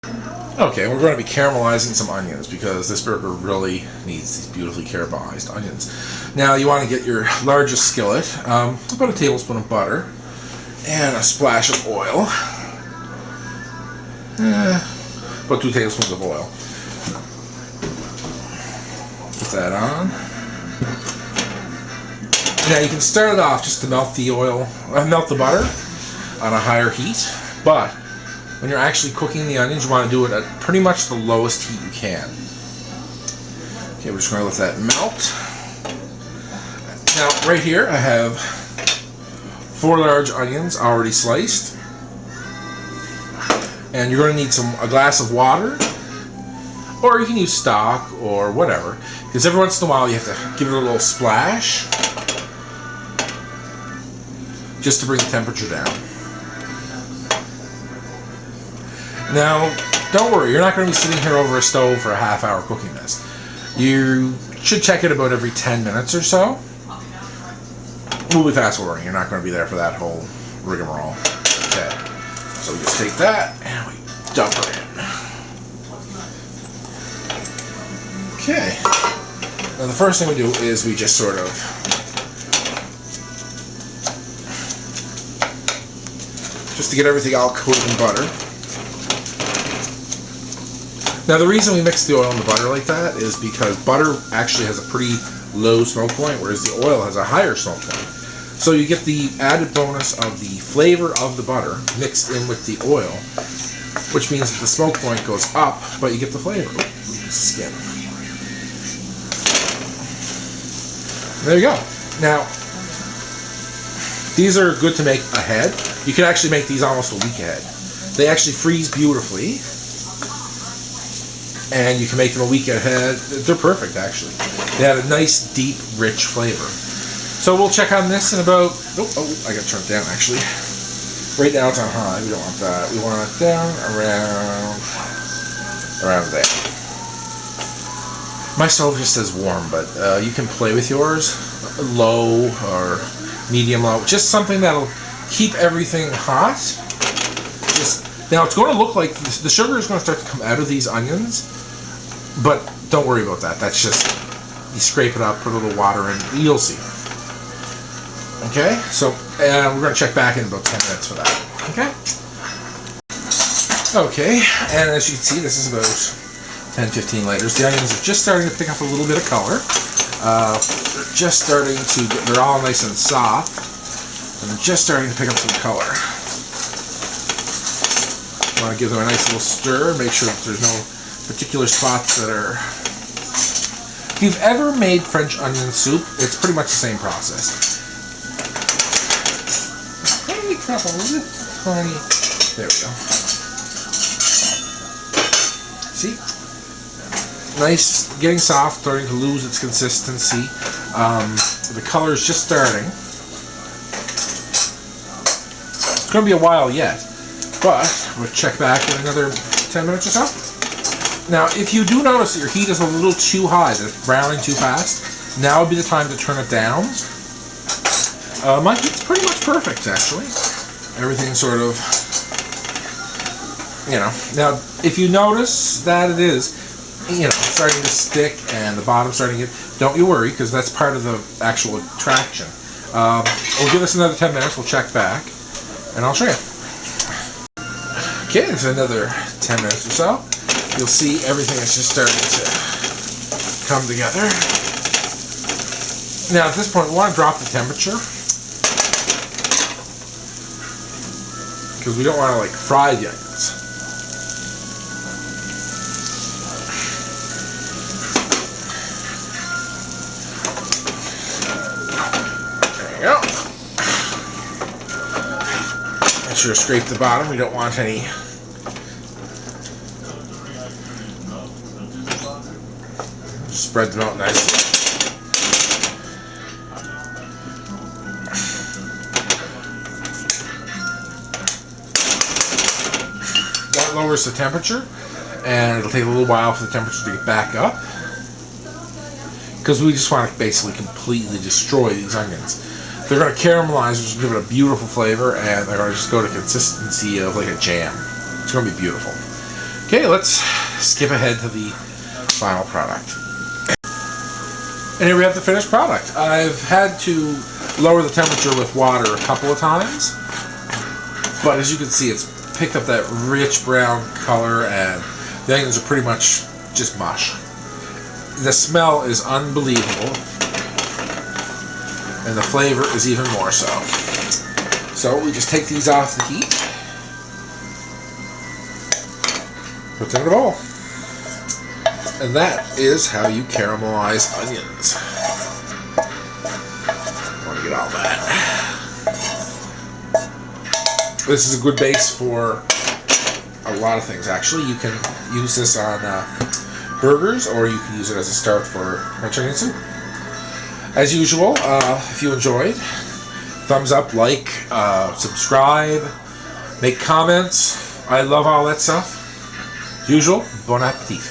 Okay, we're going to be caramelizing some onions because this burger really needs these beautifully caramelized onions. Now you want to get your largest skillet, about a tablespoon of butter, and a splash of oil. About 2 tablespoons of oil. Put that on. Now you can start it off just to melt the butter on a higher heat, but when you're actually cooking the onions, you want to do it at pretty much the lowest heat you can. Okay, we're just going to let that melt. Now, right here, I have 4 large onions already sliced. And you're going to need a glass of water, or you can use stock or whatever, because every once in a while you have to give it a little splash just to bring the temperature down. Now, don't worry, you're not going to be sitting here over a stove for a half hour cooking this. You should check it about every 10 minutes or so. We'll be fast forwarding, you're not going to be there for that whole rigmarole. Okay, so we just take that and we dump her in. Okay, now the first thing we do is we just sort of just to get everything all coated in butter. Now the reason we mix the oil and the butter like that is because butter actually has a pretty low smoke point, whereas the oil has a higher smoke point. So you get the added bonus of the flavor of the butter mixed in with the oil, which means that the smoke point goes up, but you get the flavor. Ooh, skin. There you go. Now, these are good to make ahead. You can actually make these almost a week ahead. They actually freeze beautifully, and you can make them a week ahead. They're perfect, actually. They have a nice, deep, rich flavor. So we'll check on this in about... Oh, I got to turn it down, actually. Right now it's on high. We don't want that. We want it down around there. My stove just says warm, but you can play with yours. Low or medium low. Just something that'll keep everything hot. Now it's going to look like the sugar is going to start to come out of these onions, but don't worry about that. That's just, you scrape it up, put a little water in, you'll see. Okay, so we're going to check back in about 10 minutes for that. Okay, and as you can see, this is about 10-15 later. The onions are just starting to pick up a little bit of color. They're just starting to get, they're all nice and soft, and they're just starting to pick up some color. I want to give them a nice little stir, make sure that there's no particular spots that are... If you've ever made French onion soup, it's pretty much the same process. There we go. See? Nice, getting soft, starting to lose its consistency. The color is just starting. It's going to be a while yet, but we'll check back in another 10 minutes or so. Now, if you do notice that your heat is a little too high, that it's browning too fast, now would be the time to turn it down. My heat's pretty much perfect, actually. Everything sort of, Now, if you notice that it is, starting to stick and the bottom starting to get, don't you worry, because that's part of the actual attraction. We'll give this another 10 minutes, we'll check back, and I'll show you. Okay, it's another 10 minutes or so. You'll see everything is just starting to come together. Now, at this point, we want to drop the temperature, because we don't want to fry the onions. There you go. Make sure to scrape the bottom. We don't want any spread them out nicely. That lowers the temperature, and it'll take a little while for the temperature to get back up, because we just want to basically completely destroy these onions. They're going to caramelize, which will give it a beautiful flavor, and they're going to just go to consistency of like a jam. It's going to be beautiful. Okay, let's skip ahead to the final product. And here we have the finished product. I've had to lower the temperature with water a couple of times, but as you can see, it's picked up that rich brown color, and the onions are pretty much just mush. The smell is unbelievable, and the flavor is even more so. So we just take these off the heat, put them in a bowl, and that is how you caramelize onions. I want to get all that. This is a good base for a lot of things, actually. You can use this on burgers, or you can use it as a start for my chicken soup. As usual, if you enjoyed, thumbs up, like, subscribe, make comments. I love all that stuff. As usual, bon appetit.